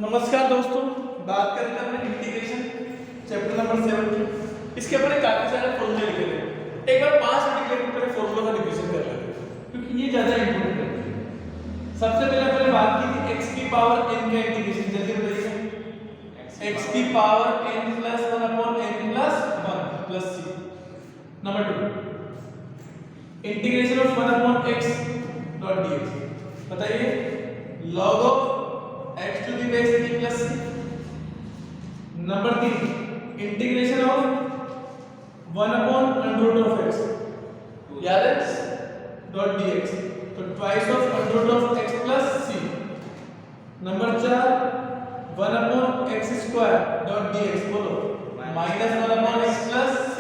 नमस्कार दोस्तों, बात करते हैं अपने इंटीग्रेशन चैप्टर नंबर 7 की। इसके ऊपर काफी सारे फॉर्मूले लिखे थे। एक बार 5 मिनट के ऊपर फॉर्मूला का रिवीजन कर लेते हैं क्योंकि ये ज्यादा इंपॉर्टेंट है। सबसे पहले अपने बात की थी x की पावर n का इंटीग्रेशन। जल्दी बताइए। x की power n plus 1 upon n plus 1 plus c। Number 2 integration of 1 upon x dot dx। बताइए log of x to the base c plus c। Number 3 integration of 1 upon under root of x याद है dot dx, तो twice of under root of x plus c। Number 4 1 upon x square dot dx, बोलो minus 1 upon x plus c।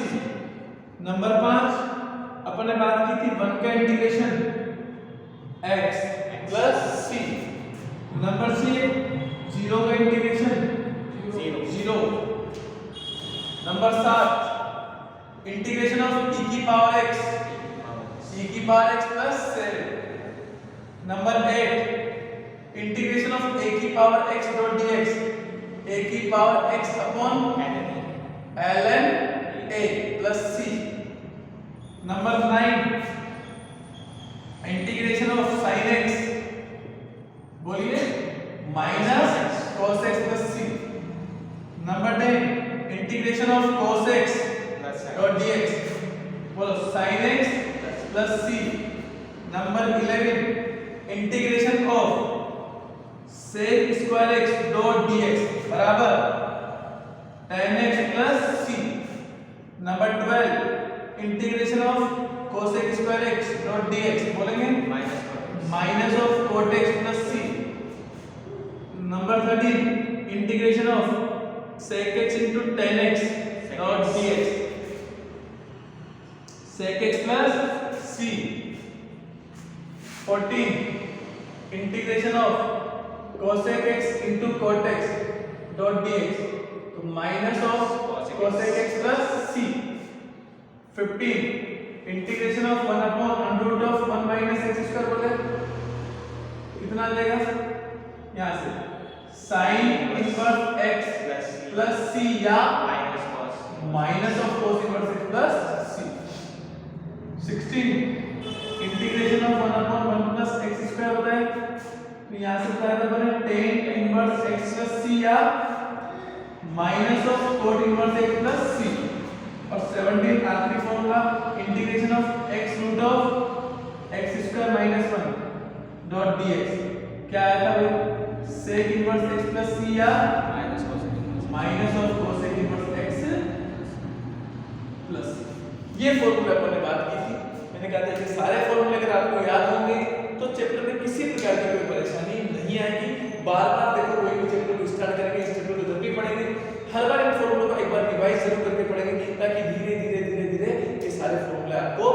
Number 5 अपन ने बात की थी 1 का integration x plus c। Number 6 0 का integration 0। Number 7 integration of e की power x plus 7। Number 8 integration of a की power x dot dx, a की power x upon ln a plus c। Number 9 integration of sin x, बोलिए minus cos x plus c। Number 10 integration of cos x dot dx, बोलो sin x plus c। Number 11 integration of sec square x dot dx बराबर tan x plus c। Number 12 integration of cosec square x dot dx, बोलेंगे minus of cot x plus c। Number 13 integration of sec x into tan x dot dx, sec x plus c। 14 integration of cosec x into cot x dot dx, तो minus of cosec x plus c। 15 इंटीग्रेशन of 1 upon under root of 1 minus x square, बोले कितना आ जाएगा यहां से sin inverse x plus c या minus of cos inverse x plus c। 16 integration of 1 upon 1 plus x square होता है, तो यहां से क्या आता है tan inverse x plus c या minus of cot inverse x plus c। और 17 आखिरी formula integration of x root of x square minus 1 dot dx, क्या आया था भाई sec inverse x plus c या minus of cosec inverse x plus c। ये formula अपन ने बात की थी। मैंने कहा था कि सारे फॉर्मूले अगर आपको याद होंगे तो चैप्टर में किसी प्रकार की कोई परेशानी नहीं आएगी। बार-बार देखो कोई भी चैप्टर को स्टार्ट करेंगे, इस चैप्टर को जब भी पढ़ेंगे हर बार इन फॉर्मूलों को एक बार रिवाइज जरूर करके पढ़ेंगे ताकि धीरे-धीरे ये सारे फॉर्मूले आपको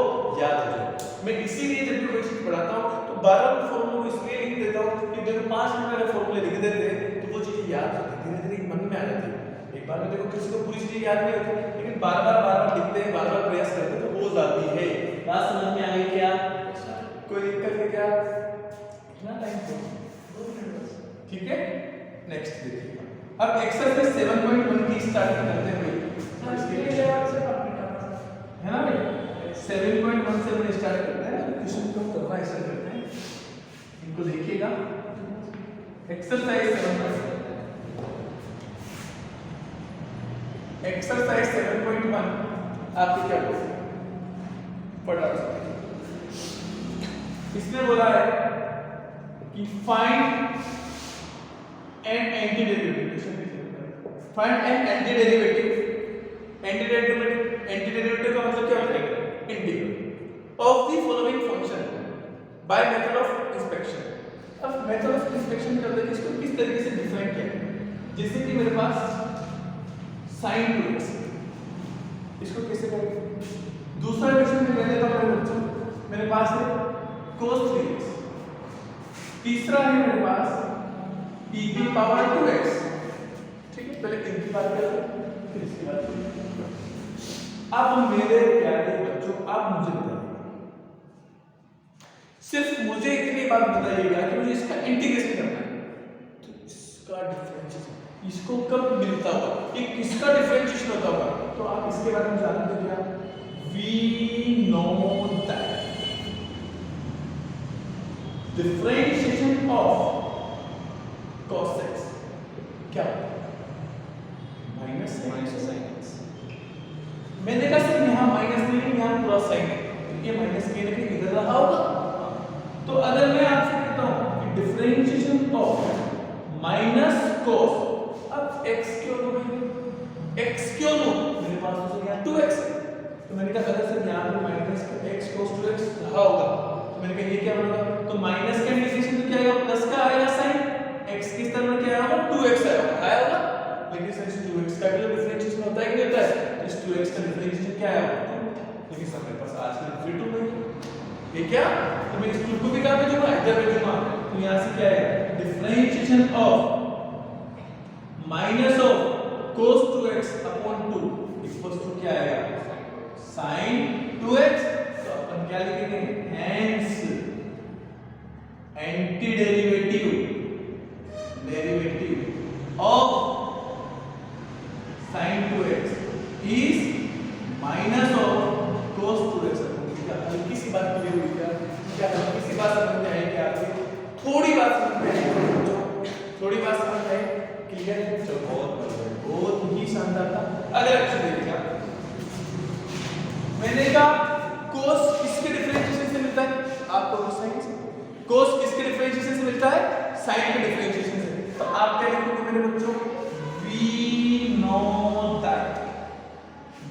याद हो जाए। मैं इसीलिए जब भी कोई चीज पढ़ाता हूं तो बार-बार फॉर्मूलों को इसलिए लिख देता हूं कि देखो 5 मिनट में फॉर्मूले लिख देते हैं तो वो चीजें याद होती धीरे-धीरे मन में आ जाती है। एक बार में देखो किसी को पूरी चीज याद नहीं होती, लेकिन बार-बार लिखते हैं, बार-बार प्रयास करते हैं तो हो जाती है। बात समझ में आ गई क्या? कोई दिक्कत है क्या? इतना टाइम तो 2 मिनट बस, ठीक है। नेक्स्ट देखिए, अब एक्सरसाइज 7.1 की स्टार्टिंग करते हैं भाई। इसके लिए है ना भाई 7.1 से अपन स्टार्ट करते हैं। क्वेश्चन को करना स्टार्ट करते हैं, इनको देखिएगा। एक्सरसाइज 7.1 आपके क्या बोलते हैं पढ़ा इसने बोला है कि find an anti derivative. Find an anti derivative का मतलब क्या होता है integral of the following function by method of inspection. अब मेथड ऑफ इंस्पेक्शन करते हैं इसको किस तरीके से डिफाइन किया है, जैसे कि मेरे पास sin 2x, इसको कैसे करेंगे। दूसरा क्वेश्चन मैं ले लेता हूं मेरे बच्चों, मेरे पास है cos 3x। तीसरा है मेरे पास e की पावर 2x। ठीक है, पहले इनकी बात करते हैं फिर इसकी बात करेंगे। अब मेरे प्यारे बच्चों आप मुझे बताइए, सिर्फ मुझे इतनी बात बताइएगा कि मुझे इसका इंटीग्रेशन करना है। इसका डिफरेंशिएशन इसको कब मिलता होगा, ये किसका डिफरेंशिएशन होता होगा, तो आप इसके बारे में जानते हो क्या, we know that differentiation of cos x क्या माइनस sin x। मैंने कहा सर यहाँ माइनस नहीं है, यहाँ पूरा साइन है, तो ये माइनस कहीं ना कहीं इधर रहा होगा। तो अगर मैं आपसे कहता हूँ कि डिफरेंशिएशन ऑफ माइनस cos, अब x क्यों लो मैंने, x क्यों लो, मेरे पास तो यहाँ 2x है, तो मैंने कहा अगर सर यहाँ पे माइनस x cos 2x रहा होगा, तो मैंने कहा ये क्या बनेगा, तो माइनस का इंटीग्रेशन तो क्या आएगा, प्लस का आएगा साइन, x किस तरह में क्या आएगा, 2x आएगा, लेकिन सर इस 2x का भी डिफरेंशिएशन होता है कि नहीं होता है, इस 2x का डिफरेंशिएशन क्या आएगा, लेकिन सर मेरे पास आज के फिर 2 नहीं है, ये क्या, तो मैं इस 2 को भी कहां भेजूंगा, इधर भेजूंगा, तो यहां से क्या है, differentiation of minus of cos 2x upon 2 equals to क्या आएगा, sin 2x, तो अपन क्या लिखेंगे, hence anti derivative of sin 2x is minus of cos 2x। क्या हल्की सी बात क्लियर हुई क्या, क्या हल्की सी बात समझ में आई क्या, आपसे थोड़ी बात समझ में आई, थोड़ी बात समझ में आई, क्लियर है, चलो बहुत ही शानदार था। अगर अच्छे देखिएगा, मैंने कहा cos किसके डिफरेंशिएशन से मिलता है, आपको तो sin से, cos किसके डिफरेंशिएशन से मिलता है, sin के डिफरेंशिएशन से, तो आप क्या लिखोगे मेरे बच्चों, we know that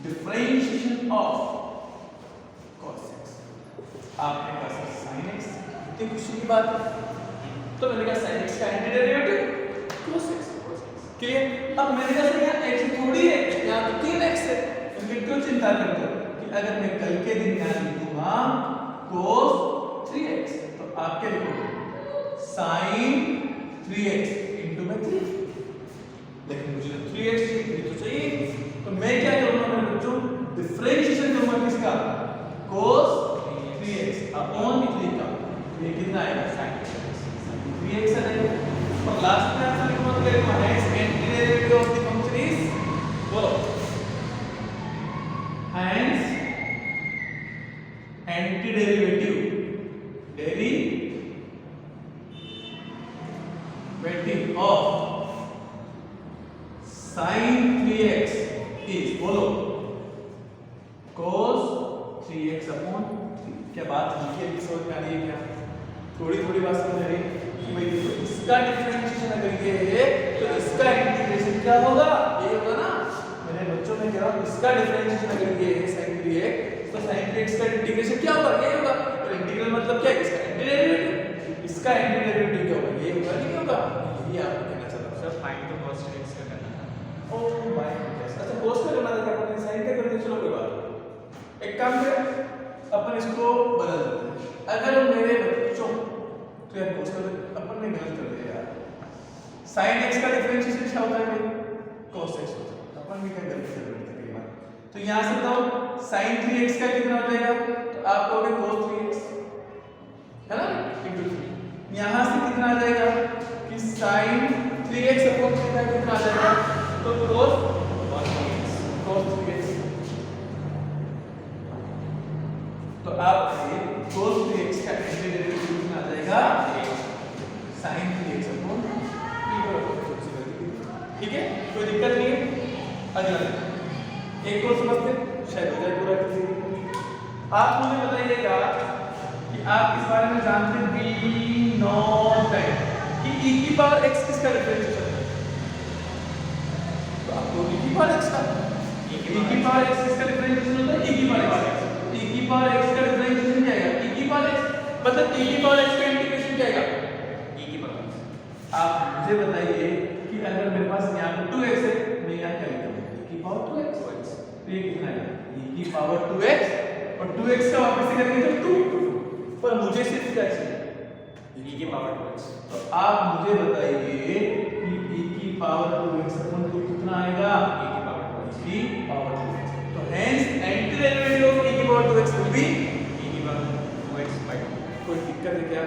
differentiation of cos x, आपके पास sin x, इतनी खुशी की बात है, तो मैंने कहा sin x का anti derivative cos x, clear. अब मैंने कहा सर यहाँ x थोड़ी है, यहाँ तो 3x है, तो फिर क्यों चिंता करते हो कि अगर मैं कल के दिन यहाँ लिखूंगा cos 3x, तो आप क्या लिखोगे, sin 3x into में 3, लेकिन मुझे तो 3x चाहिए, तो चाहिए, तो मैं क्या करूंगा मेरे बच्चों, डिफरेंशिएशन करूंगा किसका, cos 3x अपॉन 3 का, ये कितना आएगा, sin 3x आएगा, और लास्ट में आंसर लिखूंगा तो लिखूंगा hence anti derivative of the function is, बोलो, hence anti derivative of sin 3x is, बोलो, cos 3x अपॉन 3। क्या बात लिखी है, समझ में आ रही है क्या, थोड़ी थोड़ी बात समझ आ रही है कि भाई देखो इसका डिफरेंशिएशन अगर ये है तो इसका इंटीग्रेशन क्या होगा, ये होगा ना, मेरे बच्चों ने कह रहा हूं इसका डिफरेंशिएशन अगर ये है sin 3x, तो sin 3x का इंटीग्रेशन क्या होगा, ये होगा, तो इंटीग्रल मतलब क्या है, इसका एंटी डेरिवेटिव, इसका एंटी डेरिवेटिव क्या होगा, ये होगा नहीं होगा, ये आपको कहना चाहता हूं sir, find the cos 3x का करना था, ओह माय गॉड, अच्छा cos का करना था, अपन sin का कर दे, चलो कोई बात नहीं, एक काम करें अपन इसको बदल देते हैं, अगर मेरे बच्चों, तो यार cos का अपन ने गलत कर दिया यार, sin x का डिफरेंशिएशन क्या होता है भाई, cos x होता है, अपन भी क्या गलती कर रहे थे कई बार, तो यहां से बताओ sin 3x का कितना हो जाएगा, तो आप कहोगे cos 3x है ना, into 3, यहां से कितना आ जाएगा कि sin 3x अपॉन कितना आ जाएगा, तो cos 3x, तो आप cos 3x का एंटी डेरिवेटिव कितना आ जाएगा, sin 3x अपॉन 3, ठीक है, कोई दिक्कत नहीं है। अगला एक और समझते शायद हो जाए पूरा किसी, आप मुझे बताइएगा कि आप इस बारे में जानते हैं वी नो दैट कि e की पावर x किसका डिफरेंशिएशन है, तो आपको e की पावर x का, e की पावर x किसका डिफरेंशिएशन होता है, e की पावर x, e की पावर x का डिफरेंशिएशन क्या आएगा, e की पावर x, मतलब e की पावर x का इंटीग्रेशन क्या आएगा, e की पावर x। आप मुझे बताइए कि अगर मेरे पास यहाँ पे 2x है, मैं यहाँ क्या लिखूंगा, e की पावर 2x, तो ये कितना है, e की पावर 2x, और 2x का वापस से करेंगे तो 2, पर मुझे सिर्फ क्या चाहिए, e की पावर 2x, तो आप मुझे बताइए कि e की पावर 2x अपन को कितना आएगा, e की पावर 2x, तो hence anti derivative of e की power 2x will be e की पावर 2x बाय 2। कोई दिक्कत है क्या,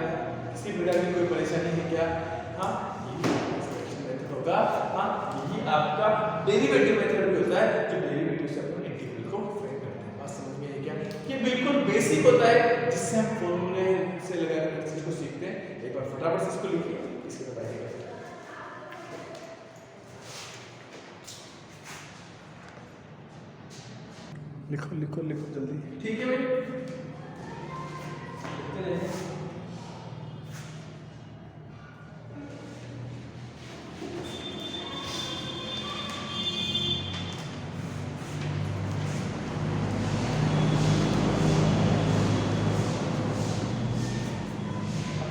किसी प्रकार की कोई परेशानी है क्या, हाँ होगा। हाँ, यही आपका डेरिवेटिव मेथड भी होता है, जो डेरिवेटिव से अपन इंटीग्रल को फाइंड करते हैं। बात समझ में आई क्या? ये बिल्कुल बेसिक होता है, जिससे हम फॉर्मूले से लगाकर हर चीज को सीखते हैं। एक बार फटाफट से इसको लिखिए, इसके बाद आइएगा। लिखो लिखो लिखो जल्दी, ठीक है भाई? लिखते रहिए।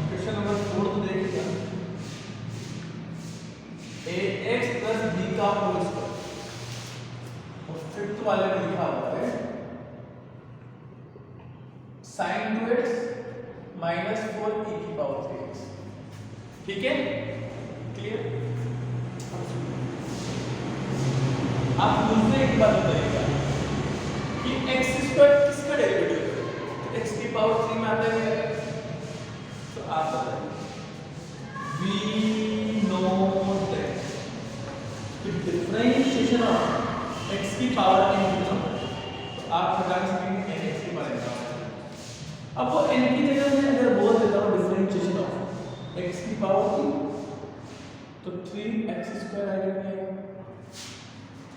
क्वेश्चन नंबर 4 तो देखिएगा, ax plus b का होल स्क्वायर, और फिफ्थ वाले में लिखा हुआ है sin 2x minus 4 e की पावर 3x। ठीक है, क्लियर? आप मुझसे एक बात बताइएगा कि x स्क्वायर किसका डेरिवेटिव है? x की पावर 3 में आता है, तो आप बताइए। we know that the differentiation of x की पावर n कितना है, तो आप निकाल सकेंगे n x की पावर n। अब वो n की जगह में अगर बोल देता हूँ डिफरेंशिएशन ऑफ x की पावर 3, तो 3x स्क्वायर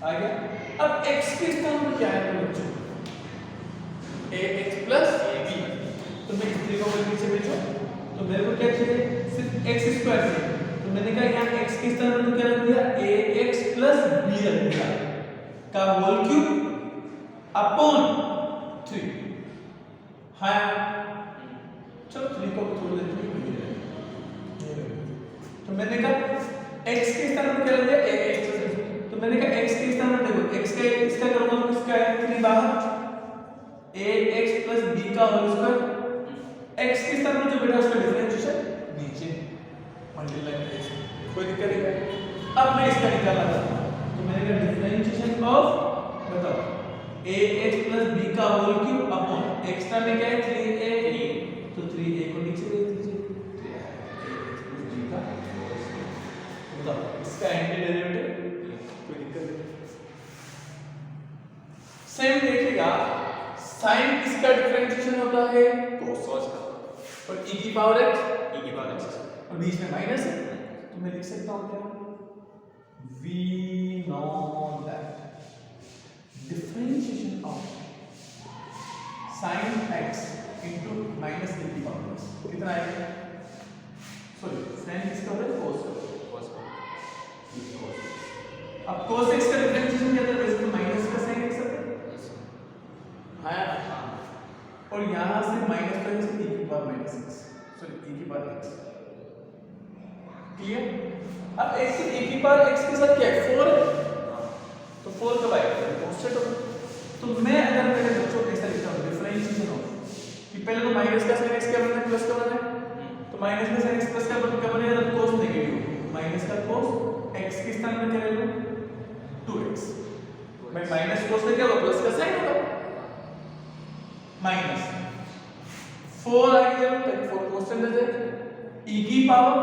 आ गया। अब x के स्थान पर क्या है बच्चों? ax plus b। तो मैं इस 3 को नीचे भेजो, तो मेरे को क्या चाहिए? सिर्फ x स्क्वायर चाहिए। तो मैंने कहा यहाँ x के स्थान पर क्या रख दिया? ax plus b रख दिया का होल क्यूब अपॉन 3। हाँ, चलो 3 को छोड़ देते हैं। तो मैंने कहा x के स्थान पर क्या रख दिया? ax। तो मैंने कहा x के स्थान पर देखो, x का इसका करूंगा तो किसका आएगा? 3 बाहर, ax plus b का होल स्क्वायर। x के स्थान पर जो बेटा उसका डिफरेंशिएशन नीचे मल्टीप्लाई करके, कोई दिक्कत नहीं है। अब मैं इसका निकालना चाहता हूं, तो मैंने कहा डिफरेंशिएशन ऑफ, बताओ, ax plus b का होल क्यूब अपॉन एक्स्ट्रा में क्या है? 3a, तो 3a को नीचे भेज दीजिए, 3ax plus b का, बताओ इसका एंटी डेरिवेटिव, कोई दिक्कत नहीं। सेम देखिएगा, sin किसका डिफरेंशिएशन होता है? cos का, और e की पावर x, और बीच में माइनस है, तो मैं लिख सकता हूं क्या? we know that differentiation of sin x into minus e की पावर x कितना आएगा? सॉरी, sin किसका होता है? cos का। अब cos x का डिफरेंशिएशन क्या था? वैसे माइनस का sin x आता है, हाँ, और यहां से माइनस का e की power minus x, sorry e की पावर x। क्लियर? अब x e की पावर x के साथ क्या है? 4 है, तो 4 कब आएगा? कांस्टेंट होगा। तो मैं अगर मेरे बच्चों को ऐसा लिखता हूं डिफरेंशिएशन ऑफ, कि पहले तो माइनस का sin x क्या बनना है? प्लस का बनना है, तो माइनस का sin x प्लस का बनेगा, तो cos नेगेटिव, माइनस का cos, x के स्थान में क्या ले लूं? 2x। मैं माइनस cos में क्या होगा? प्लस का sin होगा, माइनस 4 आ गया, तो 4 कांस्टेंट है, e की पावर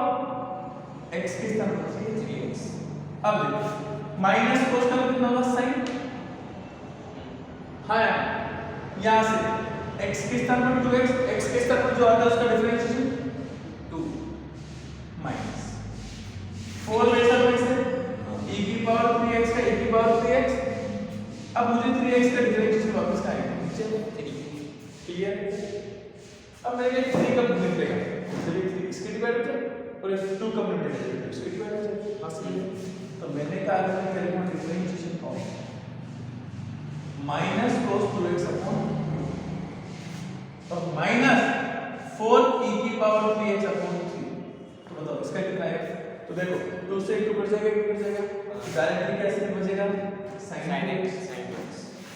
x के स्थान पर 3x। अब देखो माइनस cos का कितना होगा? sin। हाँ, यहां से x के स्थान पर 2x, x के स्थान पर जो आता है उसका डिफरेंशिएशन 2 माइनस 4 वैसा वैसे e की पावर 3x का e की पावर 3x। अब मुझे 3x का डिफरेंशिएशन वापस का आएगा नीचे 3। क्लियर? अब मैंने 3 का निकलेगा, जब 3 इसके डिवाइड हो जाए और 2 का मल्टीप्लाई इसके डिवाइड हो जाए, बस ये। तो मैंने कहा अगर मैं करूंगा differentiation of minus cos 2x upon, और माइनस 4 e की पावर 3x अपॉन 3, तो बताओ इसका कितना है? तो देखो 2 से 2 कट जाएगा, 1 कट जाएगा, डायरेक्टली कैसे बचेगा? sin x।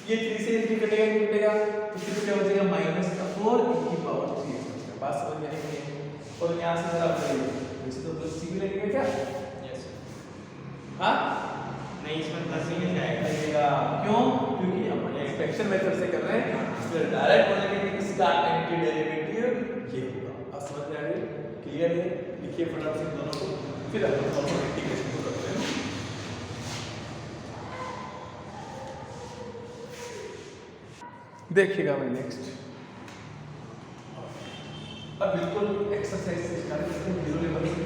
ये 3 से 3 कटेगा, 1 कटेगा, तो फिर क्या बचेगा? माइनस 4 e की पावर 3x बचेगा। बात समझ में आई? और यहां से जरा बताइए, वैसे तो प्लस c भी लगेगा क्या? यस। हाँ, नहीं, इसमें प्लस ही नहीं आएगा। क्यों? क्योंकि अपन एक्सपेक्शन मेथड से कर रहे हैं, इसलिए डायरेक्ट बोलेंगे कि इसका एंटी डेरिवेटिव ये होगा। अब समझ में आ गई? क्लियर है? लिखिए फटाफट से दोनों को, फिर अपन इंटीग्रेशन को करते हैं। देखिएगा भाई नेक्स्ट। अब बिल्कुल एक्सरसाइज से स्टार्ट करते हैं, जीरो लेवल से।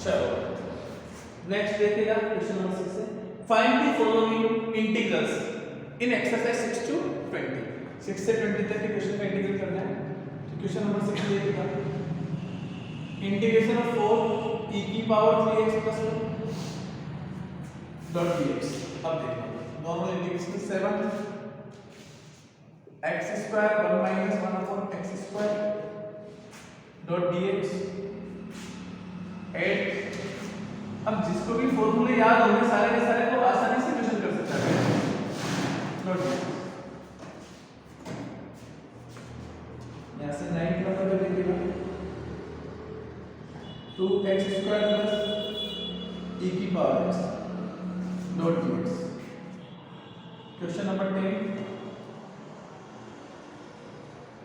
चलो नेक्स्ट देखिएगा क्वेश्चन नंबर 6 से, find the following integrals in exercise 6 to 20। 6 से 20 तक के क्वेश्चन का इंटीग्रल करना है। तो क्वेश्चन नंबर 6 देखिएगा, इंटीग्रेशन ऑफ 4 e की power 3x plus 1 dot dx। अब देखो normal integration 7 x square 1 minus 1 upon x square dot dx 8। अब जिसको भी फॉर्मूले याद होंगे सारे के सारे को आसानी से क्वेश्चन कर सकता है। नोट यहां से 9 नंबर पे देखिएगा 2x स्क्वायर प्लस e की power x dot dx। Question number 10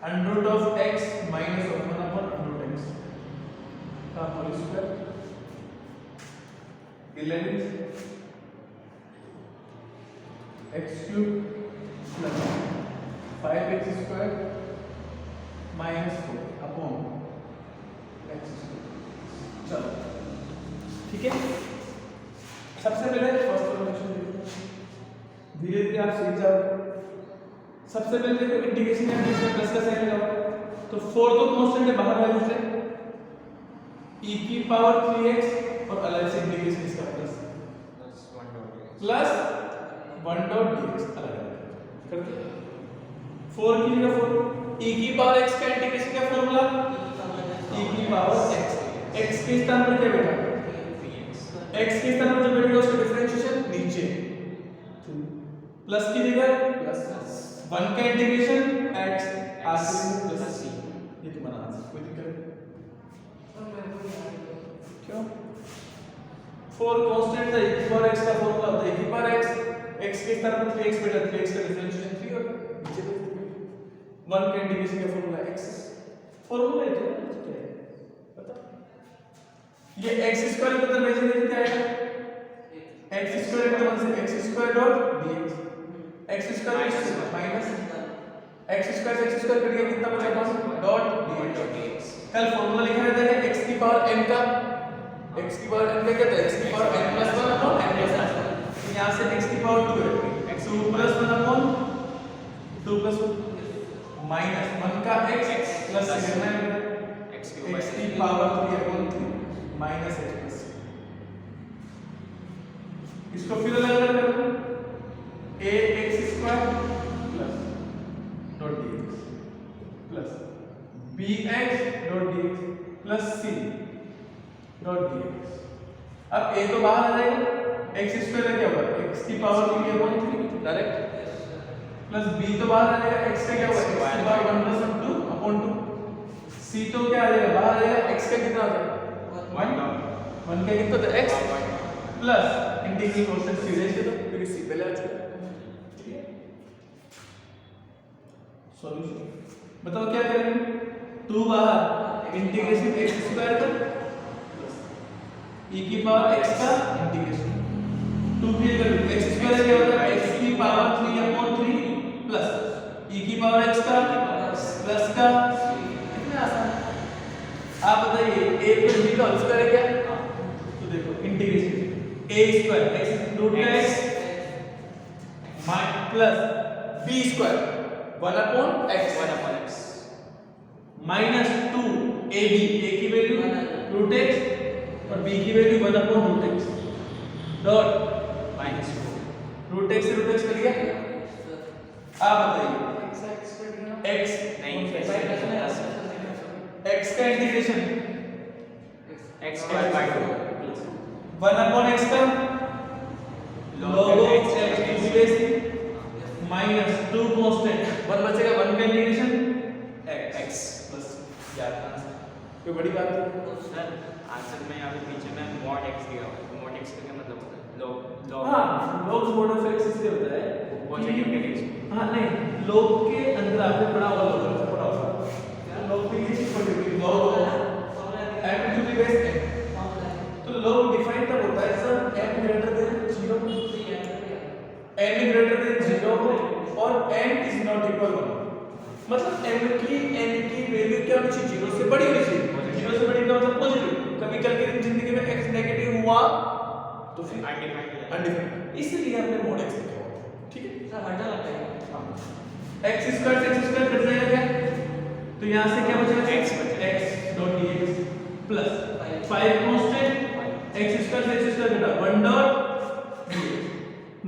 under root of x minus 1 upon under root x का whole square 11 x cube plus 5x square minus 4 upon x square। चलो ठीक है, सबसे पहले first question देखो, धीरे धीरे आप सीख जाओगे। सबसे पहले देखो इंटीग्रेशन या डिफरेंस प्लस का साइन लगाओ, तो 4 तो कांस्टेंट है बाहर वैल्यू से, e की पावर 3x और अलग से इंटीग्रेशन इसका प्लस 1 डॉट dx अलग अलग करके 4 की जगह 4 e की पावर x का इंटीग्रेशन का फार्मूला e की पावर x के स्थान पर क्या बेटा x के स्थान पर जो बैठेगा उसका डिफरेंशिएशन नीचे प्लस की जगह प्लस 1 का इंटीग्रेशन x आगे प्लस c। ये तो बना कोई दिक्कत क्यों? 4 कांस्टेंट था, e की पावर x का फार्मूला होता है e की पावर x के स्थान पर 3x बेटा 3x का डिफरेंशिएशन 3 होगा, नीचे भेज दो 1 का इंटीग्रेशन का फार्मूला x फार्मूला है तो क्या है पता। ये x स्क्वायर को तो भेजेंगे तो क्या आएगा x स्क्वायर का मतलब x square dot dx x square minus x square cut गया कितना बचा डॉट dx। कल फार्मूला लिखा रहता है x की पावर n का, x की पावर n का क्या था x की power n plus 1 upon n plus 1। तो यहाँ से x की पावर 2 है, 2 plus 1 upon 2 plus 1 minus 1 का x plus कितना है x की power 3 upon 3 minus x plus। इसको फिर अलग अलग कर दो, ax square plus dot dx plus bx dot dx plus c dot dx। अब a तो बाहर आ जाएगा, x स्क्वायर क्या होगा x की power 3 upon 3 direct plus b तो बाहर आ जाएगा, x का क्या होगा x की पावर 1 plus 2 अपॉन 2। c तो क्या आ जाएगा बाहर आ जाएगा, x का कितना होता है 1 का कितना होता है x plus integral constant c रेज दे दो क्योंकि c पहले आ चुका है। ठीक है सॉल्यूशन बताओ क्या करेंगे, 2 बाहर इंटीग्रेशन x स्क्वायर का e की पावर x का इंटीग्रेशन 2 की जगह x स्क्वायर क्या होता है x की पावर 3 अपॉन 3 प्लस e की पावर x का प्लस का। कितना आसान, आप बताइए a प्लस b का होल स्क्वायर है क्या? तो देखो integration a square x root का x plus b square 1 upon x minus 2 ab a की वैल्यू रूट x और b की value 1 upon root x dot minus 4 root x से रूट x कट गया। आप बताइए x नहीं x का integration x square by 2 1 upon x का log of x to the base minus 2 constant 1 बचेगा 1 का इंटीग्रेशन x प्लस याद आंसर कोई बड़ी बात है? तो सर आंसर में यहाँ पे पीछे में mod x दिया हुआ है, mod x का क्या मतलब होता है? log हाँ, log mod of x इसलिए होता है पॉजिटिव के लिए। हाँ नहीं, log के अंदर आपने पढ़ा हुआ log का पढ़ा हुआ क्या log की ये चीज पढ़ी हुई log m to the base n। तो log डिफाइन तब होता है जब m greater than 0 n greater than 0 और n is not equal 1। मतलब n की वैल्यू क्या होनी चाहिए? 0 से बड़ी होनी चाहिए। 0 से बड़ी का मतलब पॉजिटिव। कभी कल के दिन जिंदगी में x नेगेटिव हुआ तो फिर अनडिफाइंड, इसलिए हमने mod x लिखा हुआ है। ठीक है सर हटा लगता है x स्क्वायर से x स्क्वायर कट जाएगा क्या? तो यहां से क्या बचेगा? x dot dx plus 5 constant x square से x स्क्वायर कटा 1 डॉट dx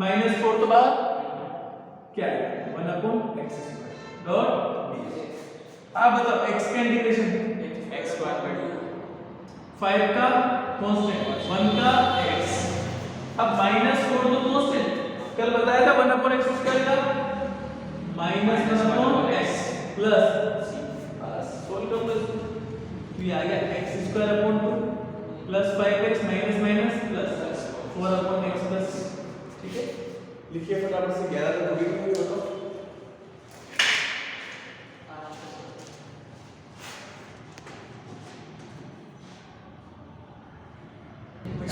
माइनस 4 तो बाद क्या है 1 upon x square dot dx। आप बताओ x का इंटीग्रेशन x स्क्वायर बाय 5 का कांस्टेंट 1 का x। अब माइनस 4 तो कांस्टेंट कल बताया था 1 अपॉन x स्क्वायर का माइनस 1 अपॉन x प्लस बस सोल्व कर दो। तो ये आ गया x square upon 2 plus 5x minus minus plus 4 upon x plus. ठीक है लिखिए फटाफट से 11 तक होगी तो बताओ।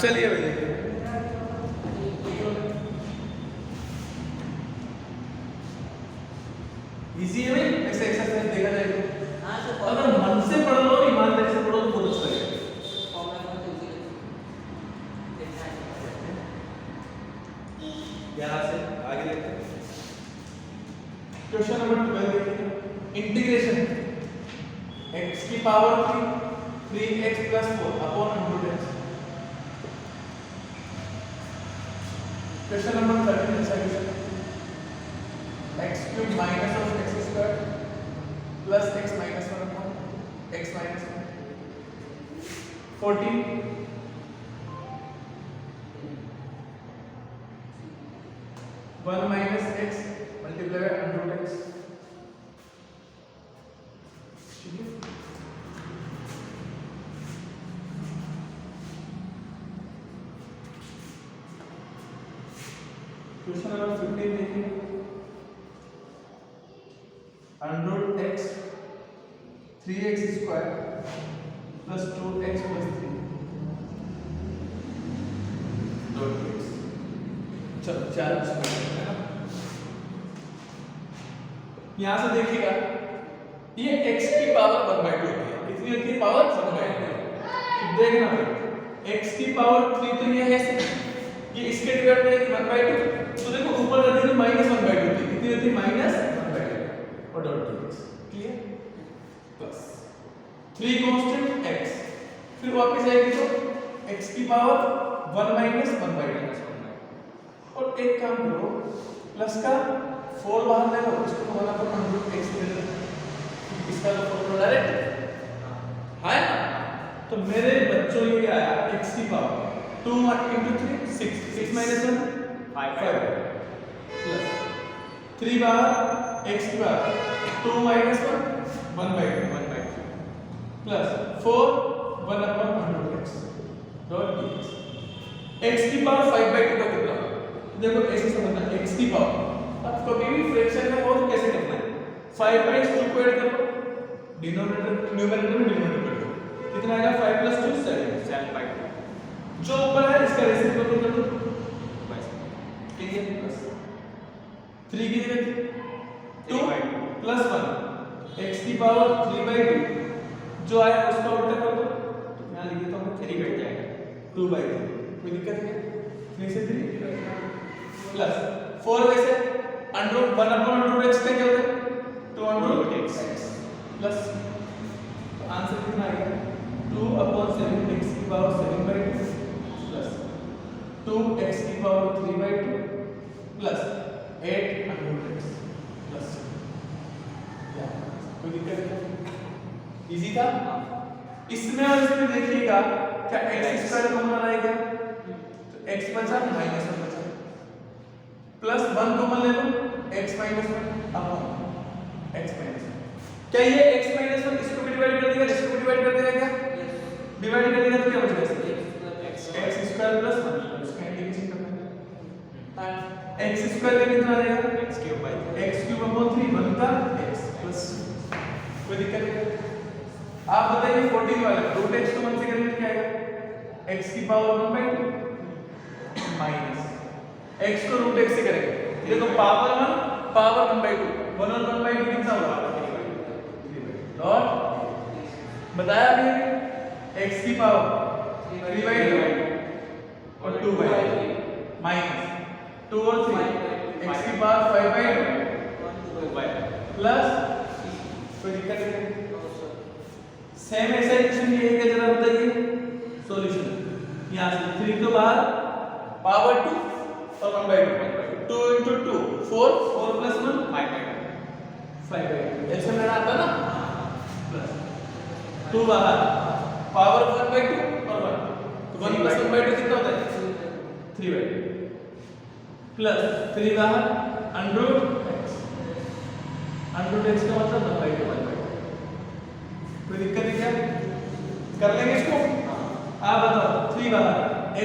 चलिए भैया इजी है भाई, ऐसे एक्सरसाइज देखा जाएगा। हां सर अगर मन से पढ़ लो ईमानदारी से पढ़ो तो बहुत अच्छा लगेगा। फॉर्मूला में तो इजी देखना है। यहाँ से आगे देखते हैं क्वेश्चन नंबर 12 देखिए इंटीग्रेशन x की power 3x plus 4 upon √x। Question number 13 ऐसा question x cube minus of x square plus x minus 1 upon x minus 1 14 1 minus x multiply by √x। ठीक है क्वेश्चन नंबर 15 देखिए √x 3x square plus 2x plus 3 dot x। चलो चार यहां से देखिएगा ये x की पावर 1/2 होती है। कितनी होती है? पावर 1/2। देखना भाई x की पावर 3 तो ये है ऐसे, ये इसके डिवाइड में 1/2 तो देखो ऊपर रहती है तो -1/2 होती है। कितनी होती है? -1/2 और dot dx। Clear plus 3 constant x फिर वापस जाएगी तो x की पावर 1 माइनस 1/2 और एक काम करो प्लस का 4 बाहर ले लो इसको तो 1 अपॉन √x ले लो। इसका तो फॉर्मूला डायरेक्ट है ना। तो मेरे बच्चों ये क्या आया x की पावर 2 into 3 6 6 minus 1 5 प्लस 3 बाहर x की power 2 minus 1 1/2 plus 4 1 upon √x dot dx। x की पावर 5/2 का कितना? देखो ऐसे समझना x की पावर अब कभी भी फ्रैक्शन में हो तो कैसे करना है 5/2 को ऐड करो डिनोमिनेटर न्यूमरेटर में डिनोमिनेटर कर दो कितना आएगा 5 + 2 7/2 जो ऊपर है इसका रेसिप्रोकल कर दो बस क्लियर प्लस 3 की जगह 2 + 1 x की पावर 3/2 जो आया उसका उल्टा कर दो तो यहां लिख देता हूं 3 कट जाएगा 2/3 कोई दिक्कत है 3 से 3 प्लस 4 वैसे अंडर 1 अपॉन √x का क्या होता है 2 √x प्लस तो आंसर कितना आएगा 2 अपॉन 7 x की पावर 7/2 प्लस 2x की पावर 3/2 प्लस 8 √x प्लस कोई दिक्कत है इजी था। इसमें और इसमें देखिएगा क्या x स्क्वायर कॉमन आएगा तो x बचा -1 बचा प्लस 1 कॉमन ले लो x - 1 अपॉन x - 1 क्या ये x - 1 इसको भी डिवाइड कर देगा इसको भी डिवाइड कर देगा क्या स्क्वायर का कितना रहेगा x cube by x cube upon 3 बनता x प्लस कोई दिक्कत नहीं। आप बताइए 14 वाला रूट x को 1 से करेंगे क्या आएगा x की पावर 1 बाई 2 माइनस x को रूट x से करेंगे देखो पावर 1 पावर 1 बाई 2 1 और 1 बाई 2 कितना होगा 3 और बताया अभी x की पावर 3 बाई 2 और 2 बाई माइनस 2 और 3 x की पावर 5 बाई 2 2 बाई प्लस कोई दिक्कत नहीं सेम ऐसा इक्वेशन ये है जरा बताइए सॉल्यूशन यहां से 3 तो बाहर पावर 2 और 1 by 2 2 into 2 4 4 plus 1 5 by 5 by 2 ऐसे मेरा आता ना प्लस 2 बाहर पावर 1 बाई 2 और 1 तो 1 plus 1 बाई 2 कितना होता है 3 बाई 2 प्लस 3 बाहर अंडर x अंडर x का मतलब 1 बाई 2 1 बाई 2 कोई दिक्कत नहीं क्या कर लेंगे इसको आप बताओ 3 बाहर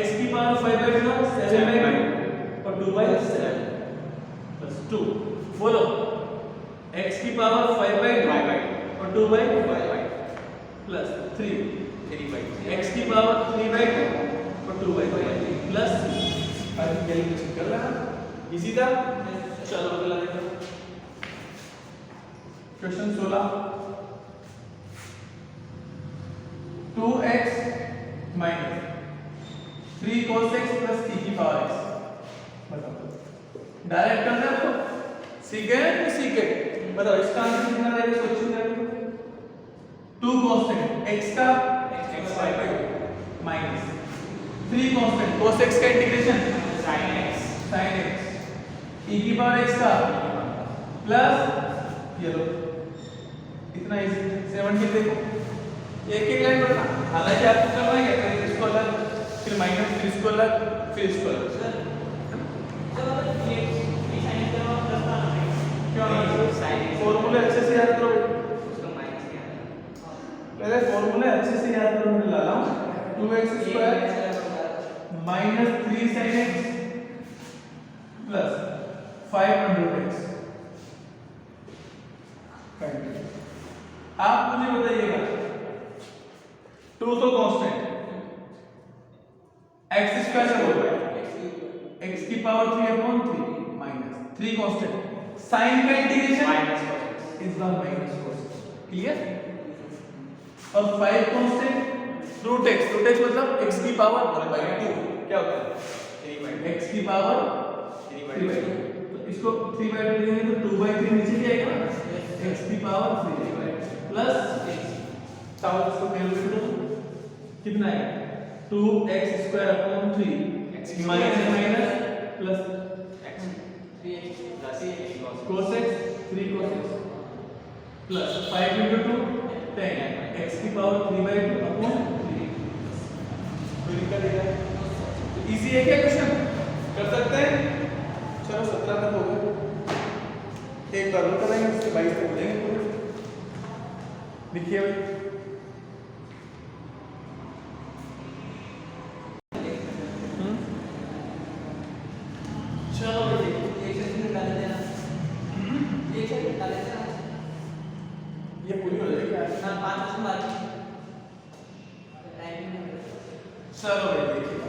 x की पावर 5 बाई 2 7 बाई 2 और 2 बाई 7 प्लस 2 बोलो x की पावर 5 बाई 2 और 2 बाई 5 प्लस 3 3 बाई x की पावर 3 बाई 2 और 2 बाई 5 प्लस अभी कैलकुलेशन कर रहा है इजी था चलो अगला देखो question 16 2x minus 3 cos x plus t की पावर x बताओ डायरेक्ट करना है आपको सीकेंट सीकेंट बताओ इसका आंसर कितना रहेगा सोचो जरा 2 कांस्टेंट x का x by 2 minus 3 constant cos x का इंटीग्रेशन sin x e की पावर x का प्लस ये लो इतना इजी 17 देखो एक एक लाइन पढ़ना हालांकि आपको करना है पहले इसको अलग फिर माइनस फिर इसको अलग फिर इसको अलग फॉर्मूले अच्छे से याद करो पहले फॉर्मूले अच्छे से याद करो मैं ला रहा हूं 2x square minus 3 sin x plus 500x आप मुझे बताइएगा 2 तो कांस्टेंट x स्क्वायर का होगा x की power 3 upon 3 minus 3 constant sin का integration minus cos is the minus cos clear और 5 कांस्टेंट रूट x मतलब x की पावर 1/2 क्या होता है 3 बाई x की पावर 3 बाई 2 तो इसको 3/2 लिखेंगे तो 2/3 नीचे क्या आएगा x की पावर 3 प्लस ताऊ इसको कैलकुलेट करो कितना है 2x square upon 3 minus minus plus x 3x plus 3 cos x 3 cos x plus 5 into 2 10 x की पावर 3/2 अपॉन 3 कोई दिक्कत है इजी है क्या क्वेश्चन कर सकते हैं चलो 17 तक हो गए एक बार और करेंगे उसके 22 तक देंगे लिखिए भाई चलो ये पूरी हो जाएगी आज चलो भाई देखिए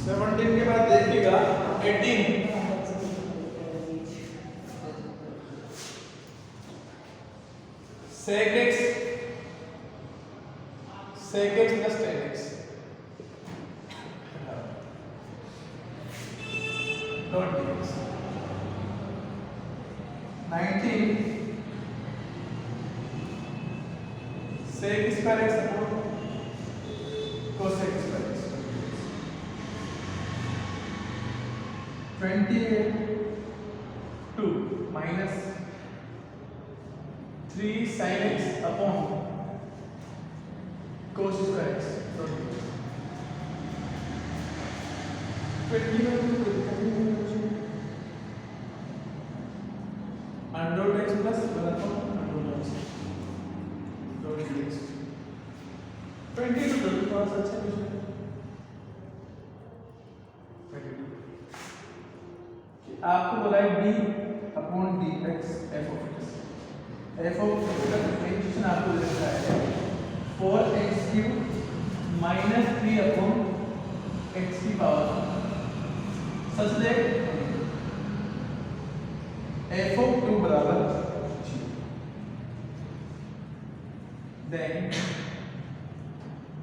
17 के बाद देखिएगा 18 sec x plus tan x dot dx 19 sec square x upon cos x square x 28 2 minus 3 sin x upon cos square x. 21 under root x plus 1 upon under root x. थोड़ा सा अच्छा क्वेश्चन आपको बोला है d upon dx f of x का differentiation आपको दे रखा है 4x cube minus 3 upon x की पावर सच देख f of 2 बराबर 0 देन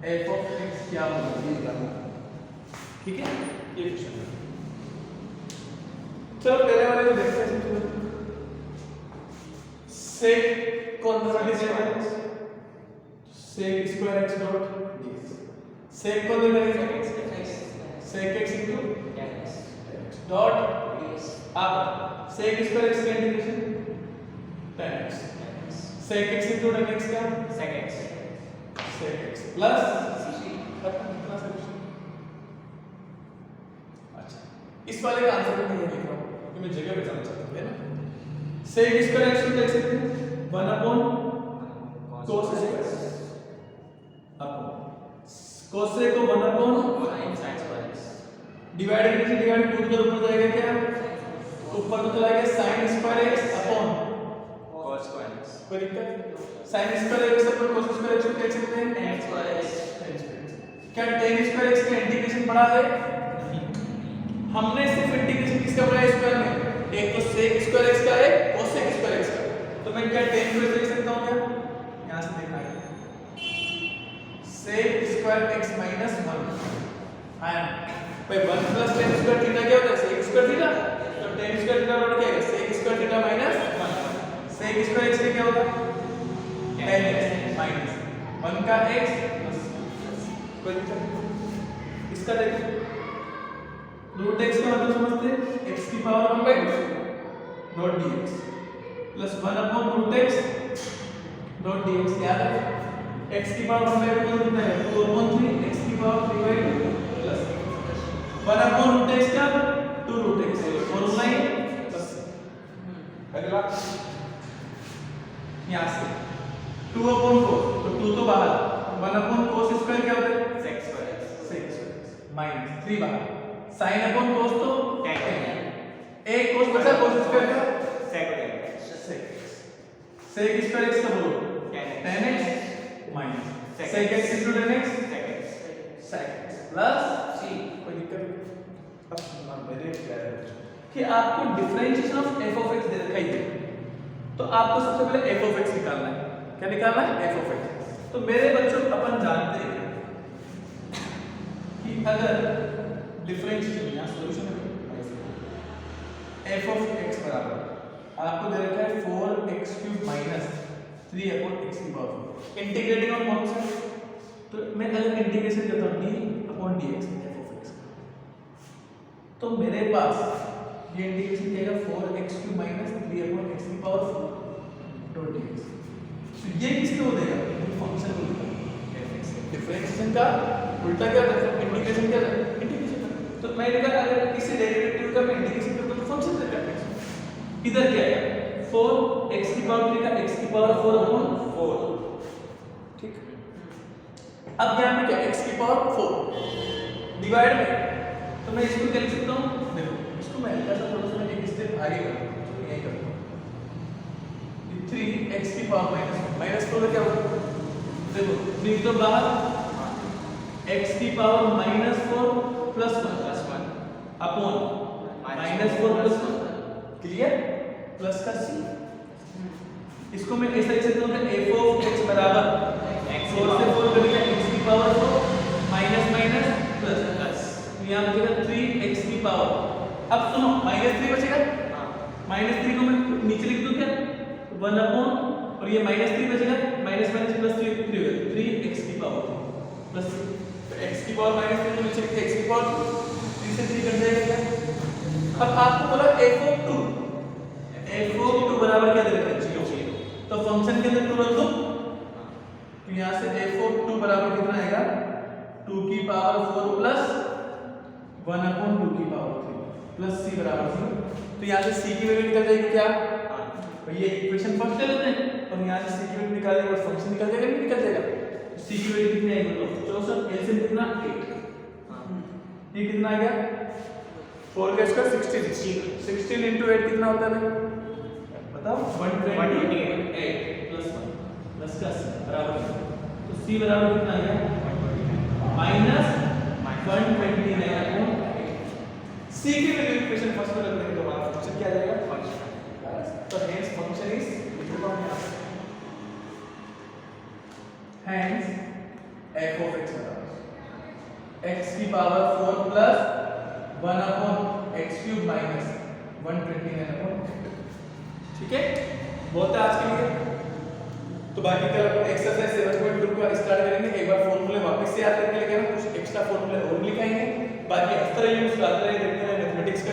f of x क्या होगा ये करना ठीक है ये क्वेश्चन है चलो पहले वाले को देखते हैं sec कौन सा difference sec square x dot dx sec कौन सा difference sec x into x dot अब sec स्क्वायर x का integration tan x sec x into tan x क्या sec x sec x plus अच्छा इस वाले का आंसर मैं नहीं लिख रहा हूं क्योंकि मैं जगह पे जाना चाहता हूं है ना sec स्क्वायर x को देख सकते हैं 1 upon cos square upon cos से को 1 upon sin square x divide करने से डिवाइड टू के ऊपर जाएगा क्या ऊपर तो चला गया sin square x upon cos square x कोई दिक्कत sin square x upon cos square x को देख सकते हैं tan square x क्या tan स्क्वायर x का इंटीग्रेशन पढ़ा है हमने सिर्फ इंटीग्रेशन किसका पढ़ा है स्क्वायर में एक तो sec स्क्वायर x का है cos स्क्वायर x का तो मैं क्या tan को लिख सकता हूं क्या यहां से देखना है sec square x minus 1 and भाई 1 प्लस tan स्क्वायर थीटा क्या होता है sec स्क्वायर थीटा तो tan स्क्वायर थीटा बराबर क्या है sec square theta minus 1 sec square x क्या होगा tan x minus 1 का x कोई दिक्कत इसका देखो रूट x का मतलब समझते हैं x की power 1/2 dot dx plus 1 upon root x dot dx याद है x की पावर 1/2 को कितना है 2 अपॉन 3 x की power 3/2 plus 1 upon root x का 2 रूट x फॉर्मूला ही बस अगला यहां से 2 अपॉन 4 तो 2 तो बाहर 1 अपॉन cos स्क्वायर क्या होता है sec square x sec square minus 3 बाहर sin अपॉन cos तो tan एक cos बचा cos स्क्वायर का sec x sec square x का बोलो tan x minus sec x into tan x sec x sec x plus c कोई दिक्कत नहीं अब सुनना मेरे क्या है कि आपको differentiation of f of x दे रखा है तो आपको सबसे पहले f of x निकालना है क्या निकालना है f of x तो मेरे बच्चों अपन जानते हैं कि अगर डिफरेंशिएशन या सॉल्यूशन है f of x बराबर आपको दे रखा है 4x cube minus 3 upon x की पावर इंटीग्रेटिंग ऑन कौन सा तो मैं अगर इंटीग्रेशन करता हूं d upon dx f of x तो मेरे पास ये इंटीग्रेशन क्या है 4x cube minus 3 upon x की पावर 4 डॉट dx तो ये किसको हो देगा फंक्शन को डिफरेंशिएशन का उल्टा क्या होता है इंटीग्रेशन क्या होता है इंटीग्रेशन तो मैं अगर इसे डेरिवेटिव का मैं इंटीग्रेशन करता हूं तो फंक्शन से करते इधर क्या है 4x की पावर 3 का x की पावर 4 अपॉन 4 ठीक अब यहां पे क्या x की पावर 4 डिवाइड में तो मैं इसको क्या लिख सकता हूं देखो इसको मैं हल्का सा थोड़ा सा एक स्टेप आगे करूंगा तो यही करता हूं 3x की पावर माइनस 4 क्या होगा देखो 3 तो बाहर x की power -4 plus 1 upon -4 plus 1 clear plus का c इसको मैं ऐसा लिख सकता हूं कि f of x बराबर x 4 से 4 कर दिया x की power 4 minus minus plus plus यहां बचेगा 3x की पावर अब सुनो -3 बचेगा -3 को मैं नीचे लिख दूं क्या 1 अपॉन और ये -3 बचेगा माइनस माइनस प्लस 3 3 हो गया 3x की पावर प्लस x की पावर -3 को नीचे लिख के x की पावर 3 से 3 कट जाएगा क्या अब आपको बोला f of 2 बराबर क्या दे रखा है 0 तो फंक्शन के अंदर 2 रख दो तो यहां से f of 2 बराबर कितना आएगा 2 की पावर 4 प्लस 1 अपॉन 2 की पावर 3 प्लस c बराबर 0 तो यहां से c की वैल्यू निकल जाएगी क्या तो ये इक्वेशन फर्स्ट ले लेते हैं और यहां से c की वैल्यू निकालने के बाद फंक्शन निकल जाएगा नहीं निकल जाएगा सी की वैल्यू कितनी आएगी बताओ 64 एलसीएम कितना 8 हाँ ये कितना आ गया 4 का स्क्वायर 16 16 into 8 कितना होता है भाई बताओ 128 प्लस 1 प्लस का c बराबर तो c बराबर कितना आ गया माइनस 129 अपॉन c की वैल्यू इक्वेशन फर्स्ट में रखने के बाद फंक्शन क्या आ जाएगा फंक्शन तो hence function is hence f of x बराबर x की power 4 plus 1 upon x cube minus 129 upon ठीक है बहुत है आज के लिए तो बाकी कल अपन एक्सरसाइज 7.2 को स्टार्ट करेंगे एक बार फॉर्मूले वापस से याद करके लेके आना कुछ एक्स्ट्रा फॉर्मूले और लिखाएंगे बाकी हर तरह यूज करते रहे देखते रहे मैथमेटिक्स